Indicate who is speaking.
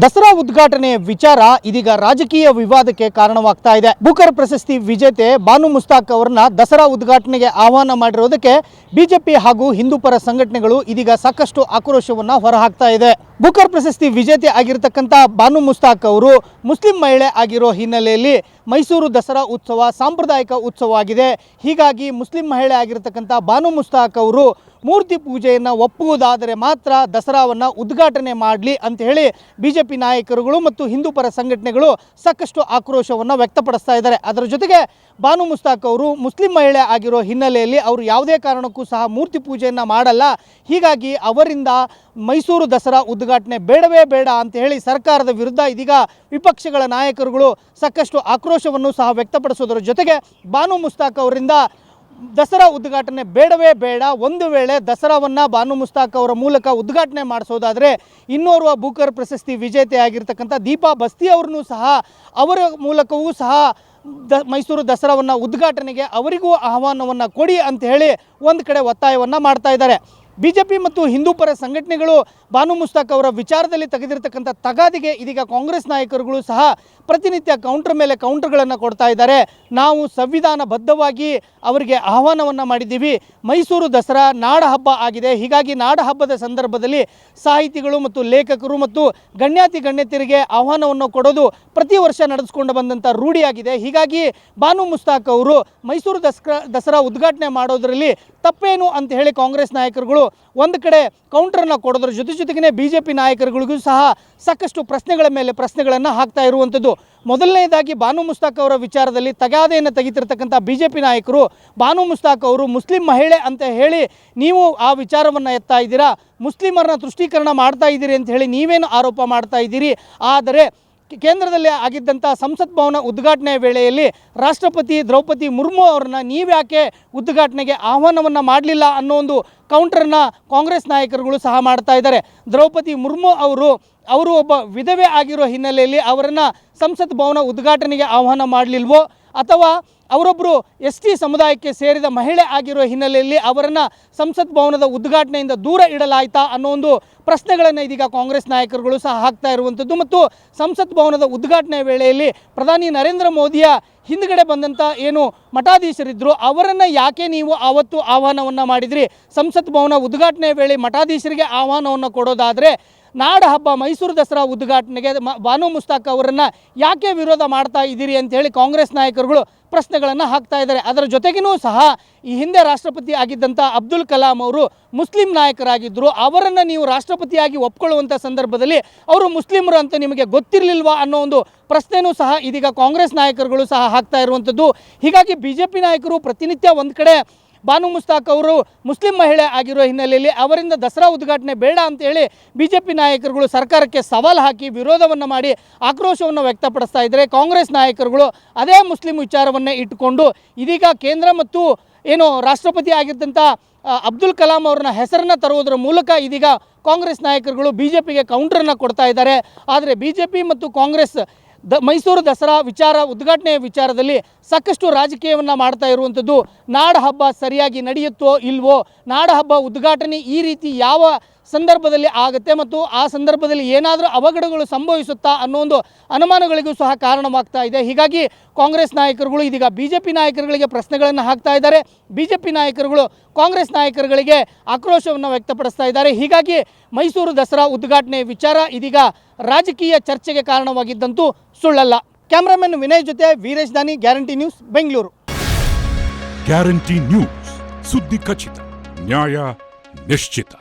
Speaker 1: ದಸರಾ ಉದ್ಘಾಟನೆ ವಿಚಾರ ಇದೀಗ ರಾಜಕೀಯ ವಿವಾದಕ್ಕೆ ಕಾರಣವಾಗ್ತಾ ಇದೆ. ಬೂಕರ್ ಪ್ರಶಸ್ತಿ ವಿಜೇತೆ ಬಾನು ಮುಸ್ತಾಕ್ ಅವರನ್ನ ದಸರಾ ಉದ್ಘಾಟನೆಗೆ ಆಹ್ವಾನ ಮಾಡಿರೋದಕ್ಕೆ ಬಿಜೆಪಿ ಹಾಗೂ ಹಿಂದೂಪರ ಸಂಘಟನೆಗಳು ಇದೀಗ ಸಾಕಷ್ಟು ಆಕ್ರೋಶವನ್ನ ಹೊರಹಾಕ್ತಾ ಇದೆ. ಬೂಕರ್ ಪ್ರಶಸ್ತಿ ವಿಜೇತೆ ಆಗಿರತಕ್ಕಂಥ ಬಾನು ಮುಸ್ತಾಕ್ ಅವರು ಮುಸ್ಲಿಂ ಮಹಿಳೆ ಆಗಿರೋ ಹಿನ್ನೆಲೆಯಲ್ಲಿ ಮೈಸೂರು ದಸರಾ ಉತ್ಸವ ಸಾಂಪ್ರದಾಯಿಕ ಉತ್ಸವವಾಗಿದೆ. ಹೀಗಾಗಿ ಮುಸ್ಲಿಂ ಮಹಿಳೆ ಆಗಿರತಕ್ಕಂಥ ಬಾನು ಮುಸ್ತಾಕ್ ಅವರು ಮೂರ್ತಿ ಪೂಜೆಯನ್ನು ಒಪ್ಪುವುದಾದರೆ ಮಾತ್ರ ದಸರಾವನ್ನು ಉದ್ಘಾಟನೆ ಮಾಡಲಿ ಅಂತ ಹೇಳಿ ಬಿಜೆಪಿ ನಾಯಕರುಗಳು ಮತ್ತು ಹಿಂದೂಪರ ಸಂಘಟನೆಗಳು ಸಾಕಷ್ಟು ಆಕ್ರೋಶವನ್ನು ವ್ಯಕ್ತಪಡಿಸ್ತಾ ಇದ್ದಾರೆ. ಅದರ ಜೊತೆಗೆ ಬಾನು ಮುಸ್ತಾಕ್ ಅವರು ಮುಸ್ಲಿಂ ಮಹಿಳೆ ಆಗಿರೋ ಹಿನ್ನೆಲೆಯಲ್ಲಿ ಅವರು ಯಾವುದೇ ಕಾರಣಕ್ಕೂ ಸಹ ಮೂರ್ತಿ ಪೂಜೆಯನ್ನು ಮಾಡಲ್ಲ. ಹೀಗಾಗಿ ಅವರಿಂದ ಮೈಸೂರು ದಸರಾ ಉದ್ಘಾಟನೆ ಬೇಡವೇ ಬೇಡ ಅಂತ ಹೇಳಿ ಸರ್ಕಾರದ ವಿರುದ್ಧ ಇದೀಗ ವಿಪಕ್ಷಗಳ ನಾಯಕರುಗಳು ಸಾಕಷ್ಟು ಆಕ್ರೋಶವನ್ನು ಸಹ ವ್ಯಕ್ತಪಡಿಸೋದರ ಜೊತೆಗೆ ಬಾನು ಮುಸ್ತಾಕ್ ಅವರಿಂದ ದಸರಾ ಉದ್ಘಾಟನೆ ಬೇಡವೇ ಬೇಡ, ಒಂದು ವೇಳೆ ದಸರಾವನ್ನು ಬಾನು ಮುಸ್ತಾಕ್ ಅವರ ಮೂಲಕ ಉದ್ಘಾಟನೆ ಮಾಡಿಸೋದಾದರೆ ಇನ್ನೋರ್ವ ಬೂಕರ್ ಪ್ರಶಸ್ತಿ ವಿಜೇತೆ ಆಗಿರ್ತಕ್ಕಂಥ ದೀಪಾ ಬಸ್ತಿ ಅವ್ರನ್ನೂ ಸಹ ಅವರ ಮೂಲಕವೂ ಸಹ ಮೈಸೂರು ದಸರಾವನ್ನು ಉದ್ಘಾಟನೆಗೆ ಅವರಿಗೂ ಆಹ್ವಾನವನ್ನು ಕೊಡಿ ಅಂತ ಹೇಳಿ ಒಂದು ಕಡೆ ಒತ್ತಾಯವನ್ನು ಮಾಡ್ತಾ ಇದ್ದಾರೆ. ಬಿಜೆಪಿ ಮತ್ತು ಹಿಂದೂಪರ ಸಂಘಟನೆಗಳು ಬಾನು ಮುಸ್ತಾಕ್ ಅವರ ವಿಚಾರದಲ್ಲಿ ತೆಗೆದಿರ್ತಕ್ಕಂಥ ತಗಾದಿಗೆ ಇದೀಗ ಕಾಂಗ್ರೆಸ್ ನಾಯಕರುಗಳು ಸಹ ಪ್ರತಿನಿತ್ಯ ಕೌಂಟರ್ ಮೇಲೆ ಕೌಂಟರ್ಗಳನ್ನು ಕೊಡ್ತಾ ಇದ್ದಾರೆ. ನಾವು ಸಂವಿಧಾನಬದ್ಧವಾಗಿ ಅವರಿಗೆ ಆಹ್ವಾನವನ್ನು ಮಾಡಿದ್ದೀವಿ. ಮೈಸೂರು ದಸರಾ ನಾಡ ಹಬ್ಬ ಆಗಿದೆ. ಹೀಗಾಗಿ ನಾಡ ಹಬ್ಬದ ಸಂದರ್ಭದಲ್ಲಿ ಸಾಹಿತಿಗಳು ಮತ್ತು ಲೇಖಕರು ಮತ್ತು ಗಣ್ಯತಿಯರಿಗೆ ಆಹ್ವಾನವನ್ನು ಕೊಡೋದು ಪ್ರತಿ ವರ್ಷ ನಡೆಸ್ಕೊಂಡು ಬಂದಂಥ ರೂಢಿಯಾಗಿದೆ. ಹೀಗಾಗಿ ಬಾನು ಮುಸ್ತಾಕ್ ಅವರು ಮೈಸೂರು ದಸರಾ ಉದ್ಘಾಟನೆ ಮಾಡೋದರಲ್ಲಿ ತಪ್ಪೇನು ಅಂತ ಹೇಳಿ ಕಾಂಗ್ರೆಸ್ ನಾಯಕರುಗಳು ಒಂದು ಕಡೆ ಕೌಂಟರ್ನ ಕೊಡೋದ್ರ ಜೊತೆಗೇ ಬಿಜೆಪಿ ನಾಯಕರುಗಳಿಗೂ ಸಹ ಸಾಕಷ್ಟು ಪ್ರಶ್ನೆಗಳ ಮೇಲೆ ಪ್ರಶ್ನೆಗಳನ್ನು ಹಾಕ್ತಾ ಇರುವಂಥದ್ದು. ಮೊದಲನೇದಾಗಿ ಬಾನು ಮುಸ್ತಾಕ್ ಅವರ ವಿಚಾರದಲ್ಲಿ ತಗಾದೆಯನ್ನು ತೆಗಿತಿರ್ತಕ್ಕಂಥ ಬಿಜೆಪಿ ನಾಯಕರು ಬಾನು ಮುಸ್ತಾಕ್ ಅವರು ಮುಸ್ಲಿಂ ಮಹಿಳೆ ಅಂತ ಹೇಳಿ ನೀವು ಆ ವಿಚಾರವನ್ನು ಎತ್ತಾ ಇದ್ದೀರಾ, ಮುಸ್ಲಿಮರನ್ನ ತುಷ್ಟೀಕರಣ ಮಾಡ್ತಾ ಇದ್ದೀರಿ ಅಂತ ಹೇಳಿ ನೀವೇನು ಆರೋಪ ಮಾಡ್ತಾ ಇದ್ದೀರಿ. ಆದರೆ ಕೇಂದ್ರದಲ್ಲಿ ಆಗಿದ್ದಂಥ ಸಂಸತ್ ಭವನ ಉದ್ಘಾಟನೆ ವೇಳೆಯಲ್ಲಿ ರಾಷ್ಟ್ರಪತಿ ದ್ರೌಪದಿ ಮುರ್ಮು ಅವ್ರನ್ನ ನೀವ್ಯಾಕೆ ಉದ್ಘಾಟನೆಗೆ ಆಹ್ವಾನವನ್ನು ಮಾಡಲಿಲ್ಲ ಅನ್ನೋ ಒಂದು ಕೌಂಟರ್ನ ಕಾಂಗ್ರೆಸ್ ನಾಯಕರುಗಳು ಸಹ ಮಾಡ್ತಾ ಇದ್ದಾರೆ. ದ್ರೌಪದಿ ಮುರ್ಮು ಅವರು ಒಬ್ಬ ವಿಧವೆ ಆಗಿರೋ ಹಿನ್ನೆಲೆಯಲ್ಲಿ ಅವರನ್ನು ಸಂಸತ್ ಭವನ ಉದ್ಘಾಟನೆಗೆ ಆಹ್ವಾನ ಮಾಡಲಿಲ್ವೋ ಅಥವಾ ಅವರೊಬ್ಬರು ST ಸಮುದಾಯಕ್ಕೆ ಸೇರಿದ ಮಹಿಳೆ ಆಗಿರೋ ಹಿನ್ನೆಲೆಯಲ್ಲಿ ಅವರನ್ನು ಸಂಸತ್ ಭವನದ ಉದ್ಘಾಟನೆಯಿಂದ ದೂರ ಇಡಲಾಯ್ತಾ ಅನ್ನೋ ಒಂದು ಪ್ರಶ್ನೆಗಳನ್ನು ಇದೀಗ ಕಾಂಗ್ರೆಸ್ ನಾಯಕರುಗಳು ಸಹ ಹಾಕ್ತಾ ಇರುವಂಥದ್ದು. ಮತ್ತು ಸಂಸತ್ ಭವನದ ಉದ್ಘಾಟನೆ ವೇಳೆಯಲ್ಲಿ ಪ್ರಧಾನಿ ನರೇಂದ್ರ ಮೋದಿಯ ಹಿಂದ್ಗಡೆ ಬಂದಂಥ ಏನು ಮಠಾಧೀಶರಿದ್ದರು ಅವರನ್ನು ಯಾಕೆ ನೀವು ಆವತ್ತು ಆಹ್ವಾನವನ್ನು ಮಾಡಿದ್ರಿ? ಸಂಸತ್ ಭವನ ಉದ್ಘಾಟನೆ ವೇಳೆ ಮಠಾಧೀಶರಿಗೆ ಆಹ್ವಾನವನ್ನು ಕೊಡೋದಾದರೆ ನಾಡ ಹಬ್ಬ ಮೈಸೂರು ದಸರಾ ಉದ್ಘಾಟನೆಗೆ ಬಾನು ಮುಸ್ತಾಕ್ ಅವರನ್ನು ಯಾಕೆ ವಿರೋಧ ಮಾಡ್ತಾ ಇದ್ದೀರಿ ಅಂತ ಹೇಳಿ ಕಾಂಗ್ರೆಸ್ ನಾಯಕರುಗಳು ಪ್ರಶ್ನೆಗಳನ್ನು ಹಾಕ್ತಾ ಇದ್ದಾರೆ. ಅದರ ಜೊತೆಗೂ ಸಹ ಈ ಹಿಂದೆ ರಾಷ್ಟ್ರಪತಿ ಆಗಿದ್ದಂಥ ಅಬ್ದುಲ್ ಕಲಾಂ ಅವರು ಮುಸ್ಲಿಂ ನಾಯಕರಾಗಿದ್ದರು. ಅವರನ್ನು ನೀವು ರಾಷ್ಟ್ರಪತಿಯಾಗಿ ಒಪ್ಕೊಳ್ಳುವಂಥ ಸಂದರ್ಭದಲ್ಲಿ ಅವರು ಮುಸ್ಲಿಮರು ಅಂತ ನಿಮಗೆ ಗೊತ್ತಿರಲಿಲ್ವಾ ಅನ್ನೋ ಒಂದು ಪ್ರಶ್ನೆಯೂ ಸಹ ಇದೀಗ ಕಾಂಗ್ರೆಸ್ ನಾಯಕರುಗಳು ಸಹ ಹಾಕ್ತಾ ಇರುವಂಥದ್ದು. ಹೀಗಾಗಿ ಬಿಜೆಪಿ ನಾಯಕರು ಪ್ರತಿನಿತ್ಯ ಒಂದು ಕಡೆ ಬಾನು ಮುಸ್ತಾಕ್ ಅವರು ಮುಸ್ಲಿಂ ಮಹಿಳೆ ಆಗಿರೋ ಹಿನ್ನೆಲೆಯಲ್ಲಿ ಅವರಿಂದ ದಸರಾ ಉದ್ಘಾಟನೆ ಬೇಡ ಅಂತೇಳಿ ಬಿಜೆಪಿ ನಾಯಕರುಗಳು ಸರ್ಕಾರಕ್ಕೆ ಸವಾಲು ಹಾಕಿ ವಿರೋಧವನ್ನು ಮಾಡಿ ಆಕ್ರೋಶವನ್ನು ವ್ಯಕ್ತಪಡಿಸ್ತಾ ಇದ್ದಾರೆ. ಕಾಂಗ್ರೆಸ್ ನಾಯಕರುಗಳು ಅದೇ ಮುಸ್ಲಿಂ ವಿಚಾರವನ್ನೇ ಇಟ್ಟುಕೊಂಡು ಇದೀಗ ಕೇಂದ್ರ ಮತ್ತು ಏನು ರಾಷ್ಟ್ರಪತಿ ಆಗಿದ್ದಂಥ ಅಬ್ದುಲ್ ಕಲಾಂ ಅವ್ರನ್ನ ಹೆಸರನ್ನು ತರುವುದರ ಮೂಲಕ ಇದೀಗ ಕಾಂಗ್ರೆಸ್ ನಾಯಕರುಗಳು ಬಿಜೆಪಿಗೆ ಕೌಂಟರನ್ನು ಕೊಡ್ತಾ ಇದ್ದಾರೆ. ಆದರೆ ಬಿಜೆಪಿ ಮತ್ತು ಕಾಂಗ್ರೆಸ್ ಮೈಸೂರು ದಸರಾ ಉದ್ಘಾಟನೆಯ ವಿಚಾರದಲ್ಲಿ ಸಾಕಷ್ಟು ರಾಜಕೀಯವನ್ನು ಮಾಡ್ತಾ ಇರುವಂಥದ್ದು. ನಾಡ ಹಬ್ಬ ಸರಿಯಾಗಿ ನಡೆಯುತ್ತೋ ಇಲ್ವೋ, ನಾಡ ಹಬ್ಬ ಉದ್ಘಾಟನೆ ಈ ರೀತಿ ಯಾವ ಸಂದರ್ಭದಲ್ಲಿ ಆಗುತ್ತೆ ಮತ್ತು ಆ ಸಂದರ್ಭದಲ್ಲಿ ಏನಾದರೂ ಅವಘಡಗಳು ಸಂಭವಿಸುತ್ತಾ ಅನ್ನೋ ಒಂದು ಅನುಮಾನಗಳಿಗೂ ಸಹ ಕಾರಣವಾಗ್ತಾ ಇದೆ. ಹೀಗಾಗಿ ಕಾಂಗ್ರೆಸ್ ನಾಯಕರುಗಳು ಇದೀಗ ಬಿಜೆಪಿ ನಾಯಕರುಗಳಿಗೆ ಪ್ರಶ್ನೆಗಳನ್ನು ಹಾಕ್ತಾ ಇದ್ದಾರೆ. ಬಿಜೆಪಿ ನಾಯಕರುಗಳು ಕಾಂಗ್ರೆಸ್ ನಾಯಕರುಗಳಿಗೆ ಆಕ್ರೋಶವನ್ನು ವ್ಯಕ್ತಪಡಿಸ್ತಾ ಇದ್ದಾರೆ. ಹೀಗಾಗಿ ಮೈಸೂರು ದಸರಾ ಉದ್ಘಾಟನೆ ವಿಚಾರ ಇದೀಗ ರಾಜಕೀಯ ಚರ್ಚೆಗೆ ಕಾರಣವಾಗಿದ್ದಂತೂ ಸುಳ್ಳಲ್ಲ. ಕ್ಯಾಮ್ರಾಮನ್ ವಿನಯ್ ಜೊತೆ ವೀರೇಶ್ ದಾನಿ, guarantee news, Bengaluru.
Speaker 2: Guarantee news, ಸುದ್ದಿ ಖಚಿತ, ನ್ಯಾಯ ನಿಶ್ಚಿತ.